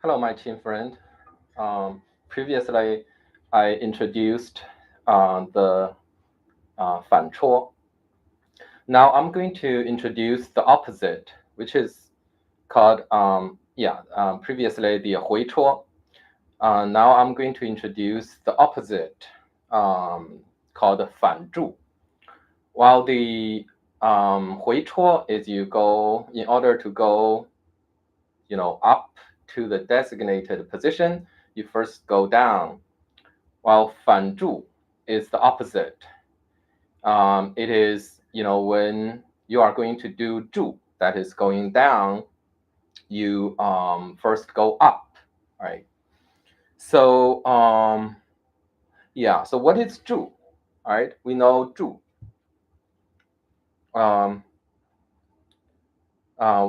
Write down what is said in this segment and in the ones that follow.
Hello, my team friend. Previously, I introduced the 反戳. Now I'm going to introduce the opposite, which is called previously the 回戳. Now I'm going to introduce the opposite, called 反注. While the 回戳is you go in order to go, up to the designated position, you first go down. While 反注 is the opposite. It is, when you are going to do 注, that is going down, you first go up, right? So, so what is 注? All right, we know 注.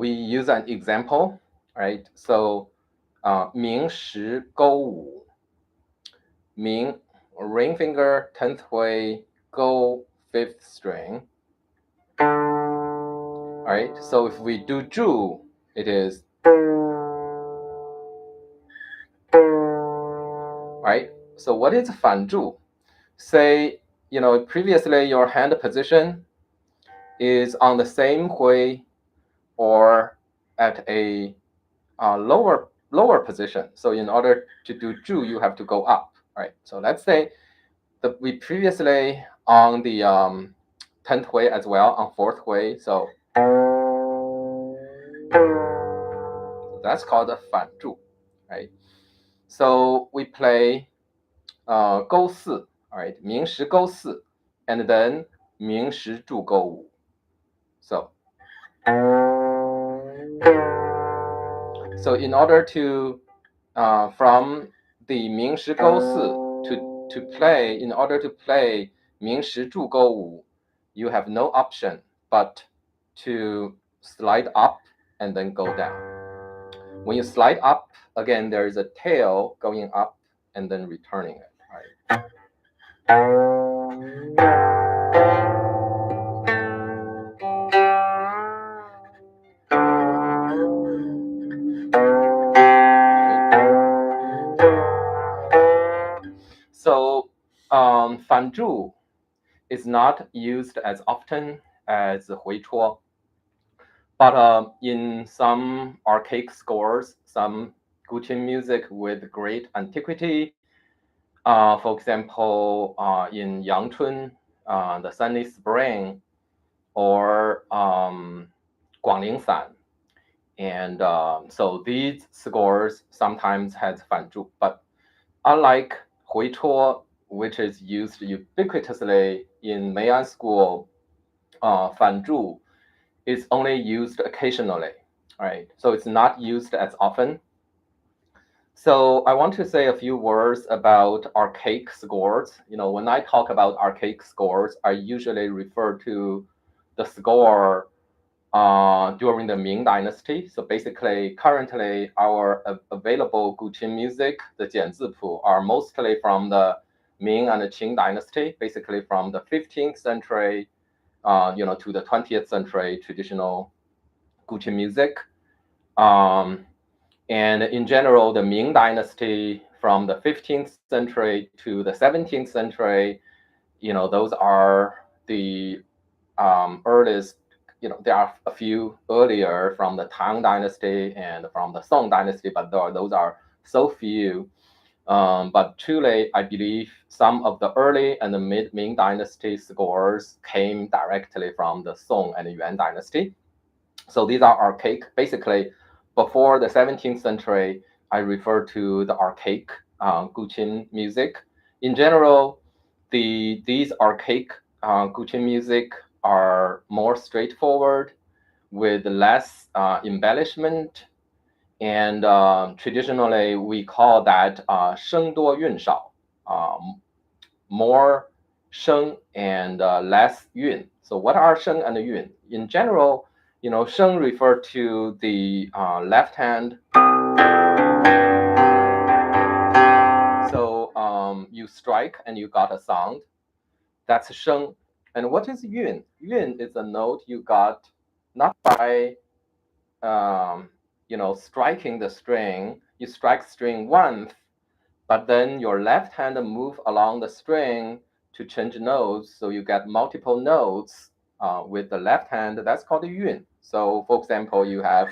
We use an example, right? So, 明时勾五, 明 ring finger 10th way, go 5th string. All right, so if we do 注, it is, right? So what is 反注? Say, previously your hand position is on the same way or at a lower position. So in order to do 注, you have to go up, right? So let's say that we previously on the 10th way as well, on 4th way. So that's called a 反注, right? So we play 勾四, all right, 明时勾四, and then 明时注勾五. So in order to from the 明时勾四 to play, in order to play 明时注勾五, you have no option but to slide up and then go down. When you slide up, again, there is a tail going up and then returning it. Right? So, 反注 is not used as often as 回戳. But in some archaic scores, some guqin music with great antiquity, for example, in Yangchun, the Sunny Spring, or Guanglingsan, and so these scores sometimes has 反注, but unlike 回戳, which is used ubiquitously in Meian school, 反注is only used occasionally, right? So it's not used as often. So I want to say a few words about archaic scores. When I talk about archaic scores, I usually refer to the score during the Ming Dynasty. So basically, currently, our available guqin music, the 简字谱, are mostly from the Ming and the Qing Dynasty, basically from the 15th century to the 20th century traditional guqin music. And in general, the Ming Dynasty from the 15th century to the 17th century, those are the earliest. There are a few earlier from the Tang Dynasty and from the Song Dynasty, but those are so few. But truly, I believe some of the early and the mid-Ming Dynasty scores came directly from the Song and Yuan Dynasty. So these are archaic. Basically, before the 17th century, I refer to the archaic guqin music. In general, these archaic guqin music are more straightforward, with less embellishment, and traditionally we call that 声多韵少, more 声 and less 韵. So what are 声 and 韵? In general, 声 refer to the left hand. So you strike and you got a sound. That's 声. And what is 韵? 韵 is a note you got not by striking the string, you strike string once, but then your left hand move along the string to change notes, so you get multiple notes with the left hand. That's called 韵. So, for example, you have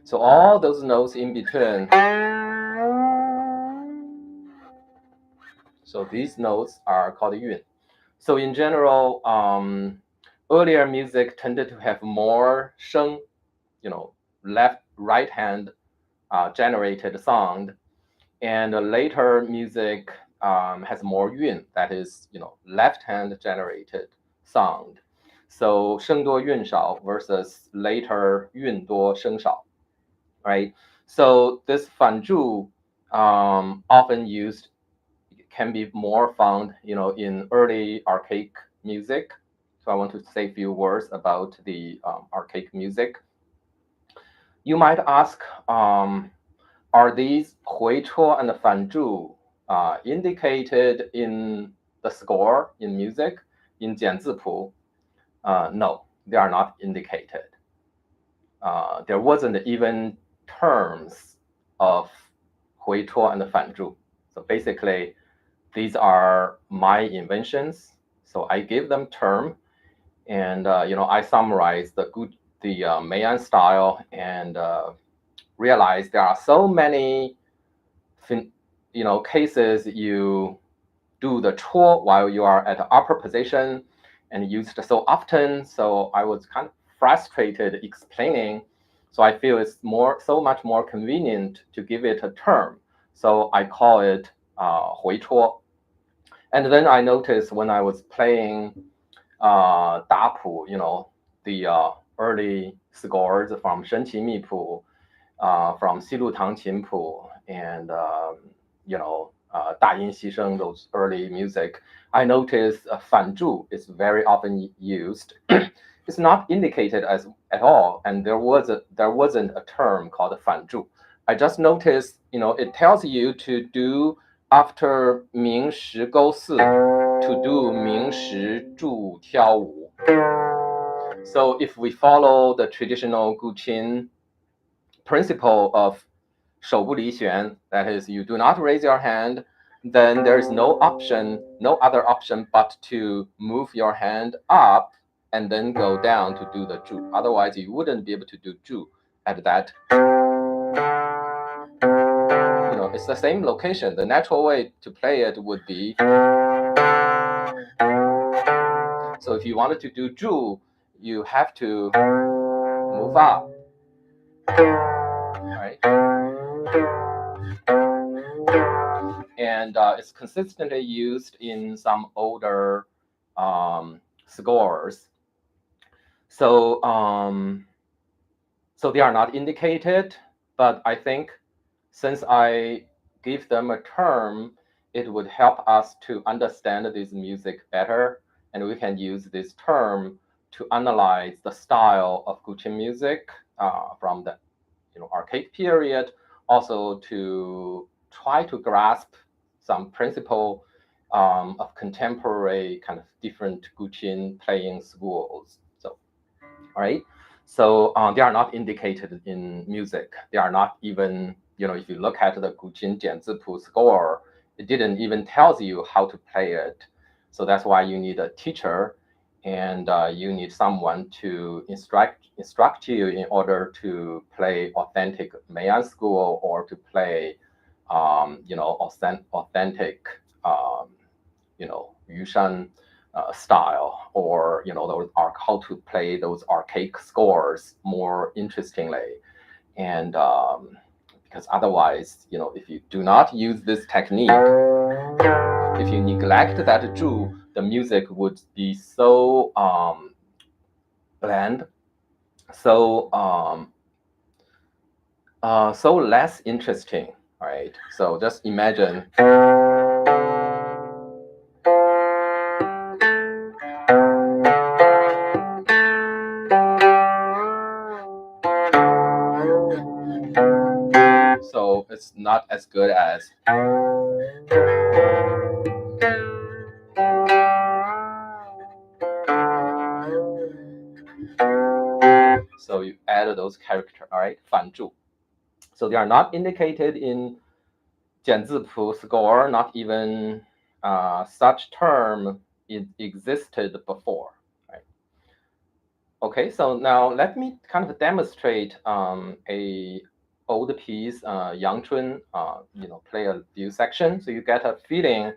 so all those notes in between. So these notes are called 韵. So in general, earlier music tended to have more 声, right hand generated sound, and later music has more 韵, that is, left hand generated sound. So 声多韵少 versus later 韵多声少, right? So this Fanzhu often used can be more found, in early archaic music. So I want to say a few words about the archaic music. You might ask, are these 回戳 and 反注 indicated in the score in music, in 简字谱? No, they are not indicated. There wasn't even terms of 回戳 and 反注. So basically, these are my inventions. So I give them term, and I summarize the Mayan style, and realize there are so many cases you do the 戳 while you are at the upper position and used so often. So I was kind of frustrated explaining. So I feel it's so much more convenient to give it a term. So I call it 回戳. And then I noticed when I was playing 打谱, the early scores from 神奇密谱, from 西路唐琴谱, and 大音希声, those early music, I noticed 反注 is very often used. It's not indicated as at all, and there wasn't a term called 反注. I just noticed, it tells you to do after 明时勾四 to do 明时注挑五. So if we follow the traditional guqin principle of 手不离弦, that is, you do not raise your hand, then there is no other option but to move your hand up and then go down to do the 注. Otherwise, you wouldn't be able to do 注 at that. It's the same location. The natural way to play it would be. So if you wanted to do 注, you have to move up. Right? And it's consistently used in some older scores. So they are not indicated, but I think since I give them a term, it would help us to understand this music better, and we can use this term to analyze the style of guqin music from the archaic period, also to try to grasp some principle of contemporary kind of different guqin playing schools. So, all right. So they are not indicated in music. They are not even, if you look at the guqin 简字谱 score, it didn't even tells you how to play it. So that's why you need a teacher, and you need someone to instruct you in order to play authentic Mayan school, or to play, authentic, Yushan style, or how to play those archaic scores more interestingly. And because otherwise, if you do not use this technique, if you neglect that 注, the music would be so bland, so less interesting, right? So just imagine. So it's not as good as. So you add those characters, all right? Fanzhu. So they are not indicated in 简字谱 score, not even such term existed before, right? Okay, so now let me kind of demonstrate a old piece, Yangchun, play a few sections so you get a feeling.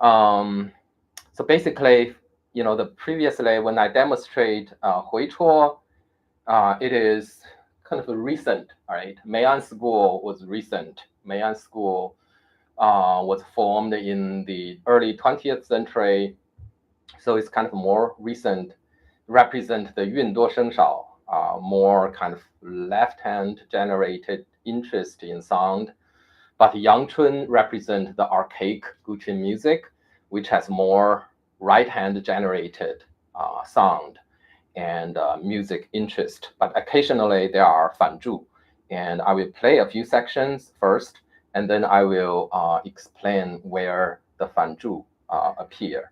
So basically, the previously when I demonstrate 回戳, it is kind of recent, right? Meian school was recent. Meian school was formed in the early 20th century, so it's kind of more recent, represent the 运多声少, more kind of left-hand generated interest in sound. But Yangchun represent the archaic guqin music, which has more right-hand generated sound and music interest. But occasionally there are Fanzhu, and I will play a few sections first, and then I will explain where the Fanzhu appear.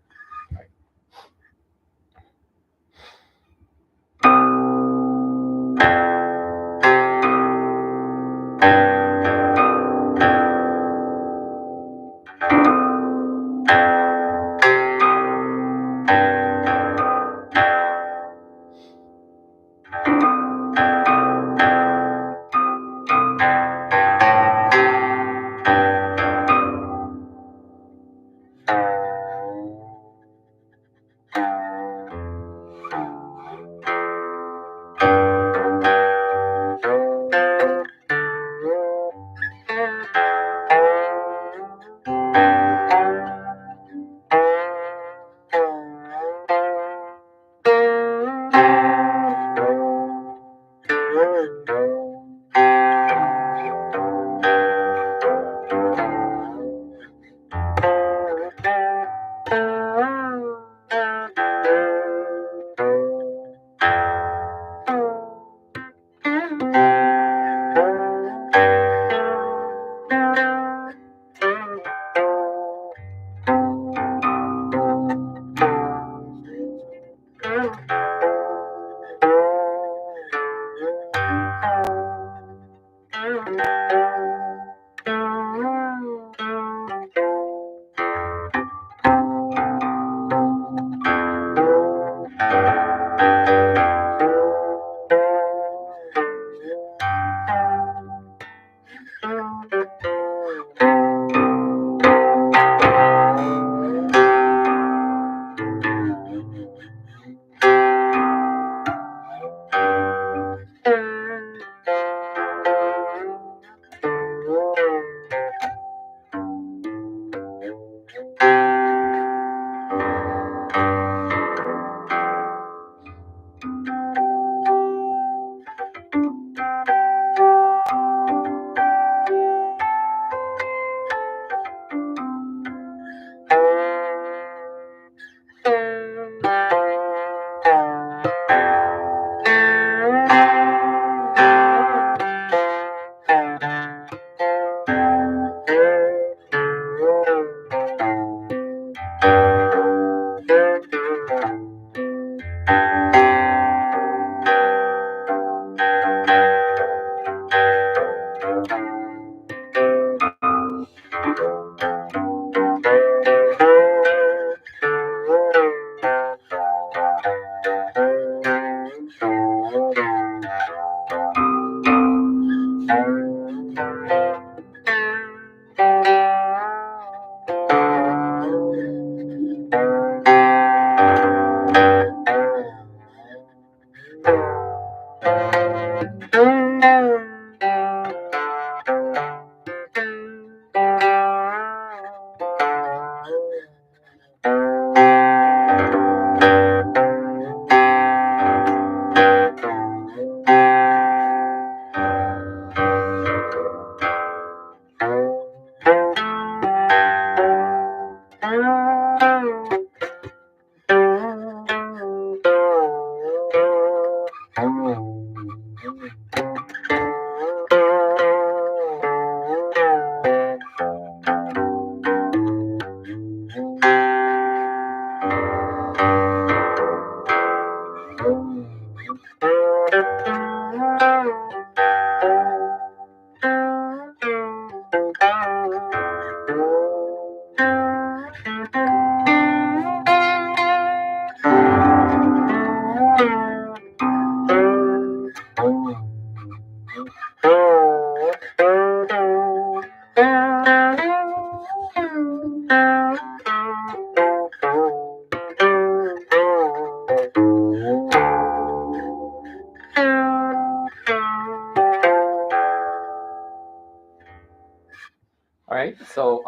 All right, so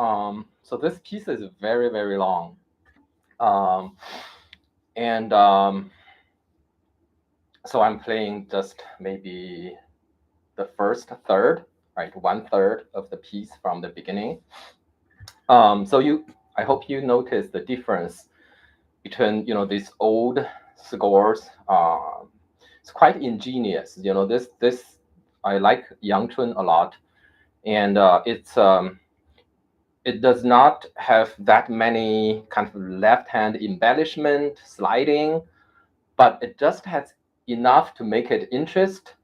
so this piece is very, very long, and so I'm playing just maybe the first third, right, 1/3 of the piece from the beginning. So I hope you notice the difference between these old scores. It's quite ingenious. This I like Yang Chun a lot, and it does not have that many kind of left-hand embellishment, sliding, but it just has enough to make it interest.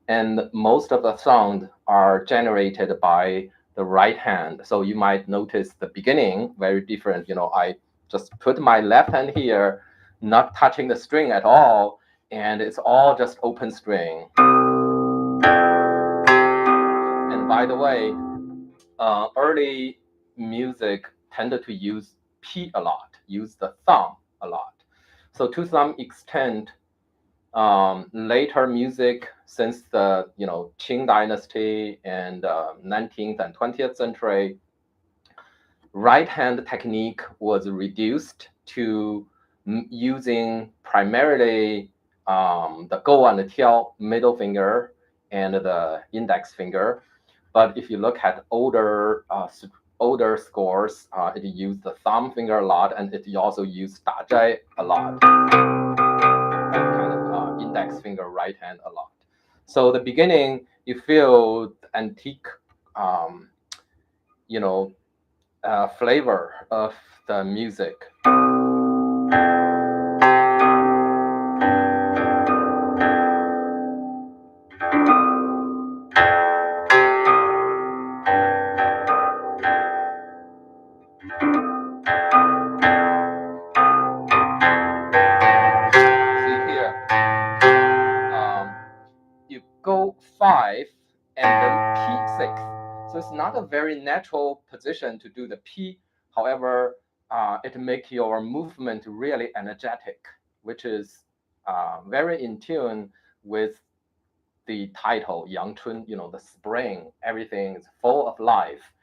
And most of the sound are generated by the right hand. So you might notice the beginning very different. I just put my left hand here, not touching the string at all, and it's all just open string. And by the way, early music tended to use P a lot, use the thumb a lot. So to some extent, later music since the Qing dynasty and 19th and 20th century, right hand technique was reduced to using primarily the gou and the tiao, middle finger, and the index finger. But if you look at older scores, it used the thumb finger a lot, and it also used da zhai a lot. That kind of index finger right hand a lot. So the beginning, you feel antique, flavor of the music. Go 5 and then P6. So it's not a very natural position to do the P. However, it makes your movement really energetic, which is very in tune with the title Yang Chun, the spring. Everything is full of life.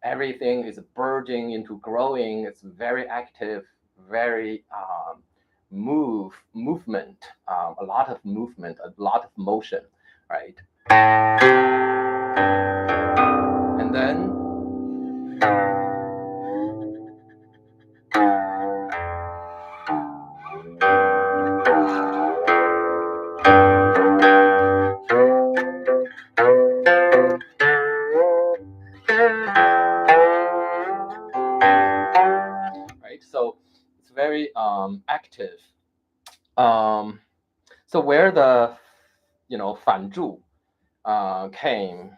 Everything is burgeoning into growing. It's very active, very movement, a lot of movement, a lot of motion. Right. And then right, so it's very active. So where the Fanzhu came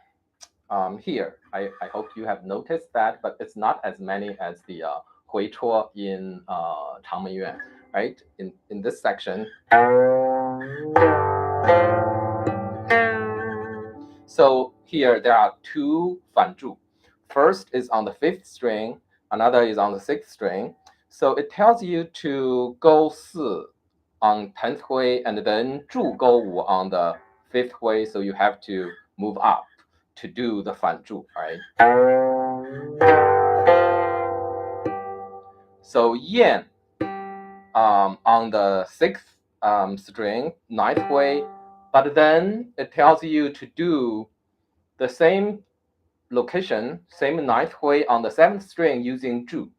here, I hope you have noticed that, but it's not as many as the Hui Chuo in Changmen Yuan, right? In this section. So here there are two Fanzhu. First is on the 5th string, another is on the 6th string. So it tells you to go 4 on 10th hui and then 注 go 5 on the 5th hui. So you have to move up to do the Fanzhu, right? So yan on the 6th string, 9th hui, but then it tells you to do the same location, same 9th hui on the 7th string using 注.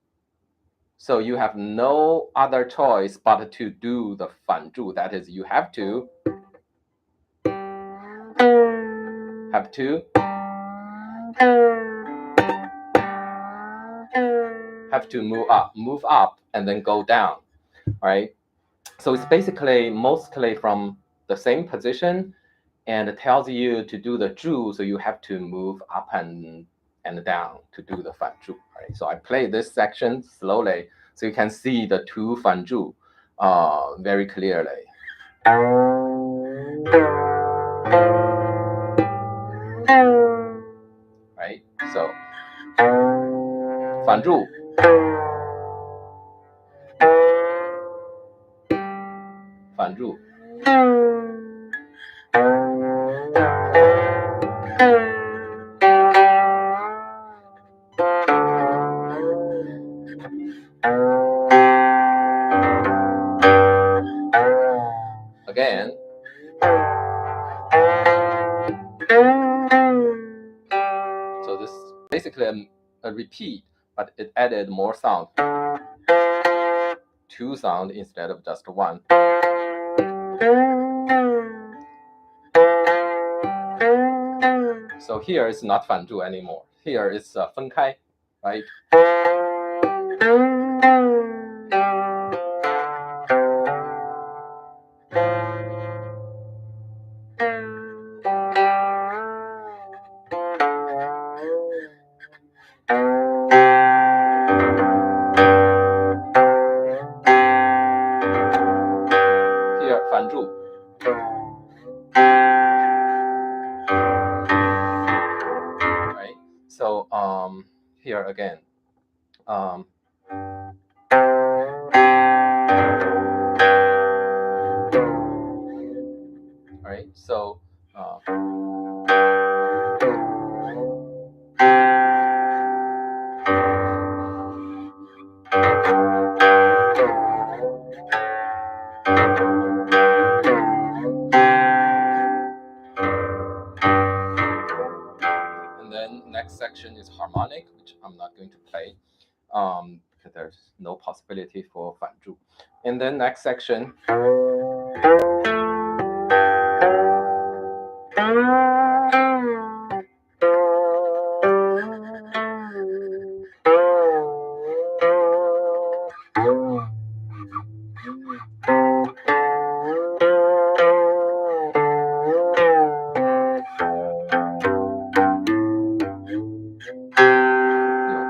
So you have no other choice but to do the Fanzhu. That is, you have to move up and then go down, right? So it's basically mostly from the same position, and it tells you to do the zhu, so you have to move up and down to do the Fanzhu, right? So I play this section slowly, so you can see the two Fanzhu very clearly. Right? So Fanzhu, 反柱。Again. So this is basically a repeat, but it added more sound. 2 sound instead of just 1. So here it's not 反柱 anymore. Here it's 分开, right? Here 反柱. Right? So here again. Right? So and then next section is harmonic, which I'm not going to play because there's no possibility for 反柱. And then next section.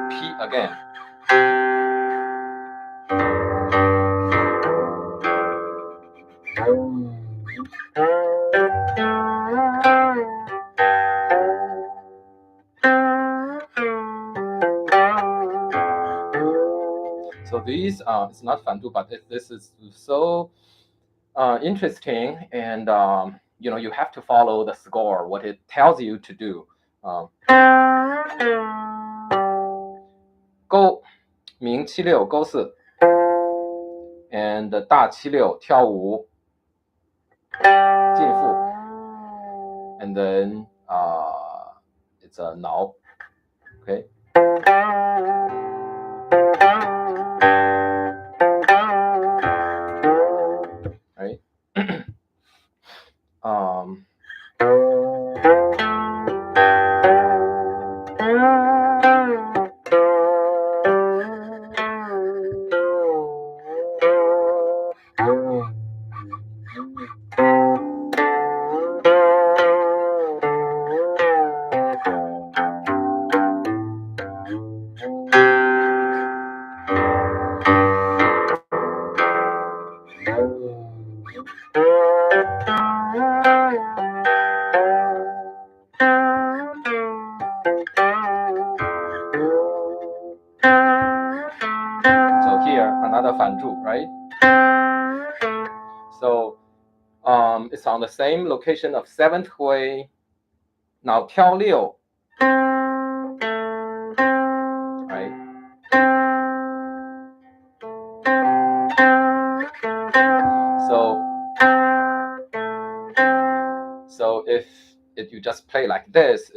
P again. So these, it's not 反柱, but this is so interesting, and you have to follow the score, what it tells you to do. 勾明7 6勾4 and 大7 6跳5进负 and then it's a now. Okay. Right. So here another 反柱, right? So it's on the same location of 7th 徽, now 挑6, right? So if you just play like this,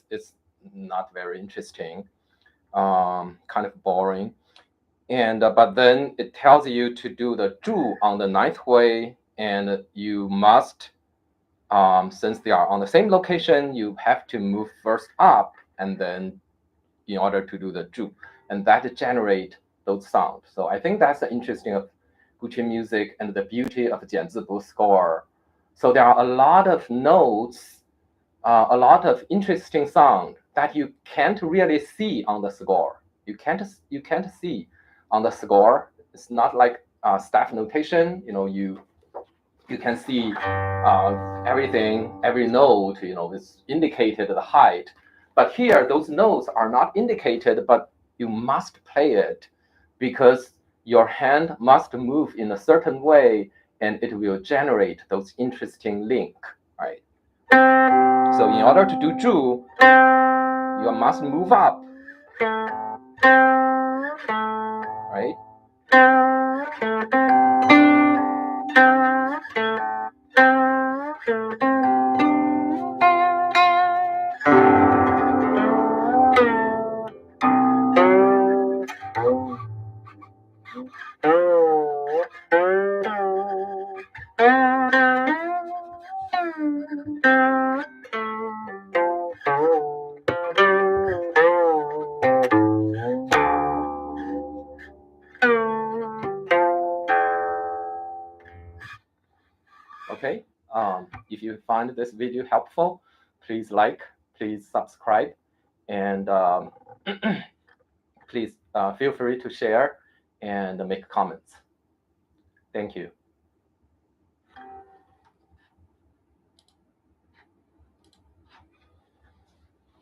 it's not very interesting, kind of boring. And but then it tells you to do the 柱 on the 9th 徽, and you must, since they are on the same location, you have to move first up and then in order to do the 柱, and that generate those sounds. So I think that's the interesting of guqin music and the beauty of 简字谱 score. So there are a lot of notes, a lot of interesting sound that you can't really see on the score. You can't see on the score. It's not like staff notation. You can see everything, every note. Is indicated the height. But here, those notes are not indicated, but you must play it because your hand must move in a certain way, and it will generate those interesting link, right? So in order to do zhu, you must move up, right? Okay, if you find this video helpful, please like, please subscribe, and please feel free to share and make comments. Thank you.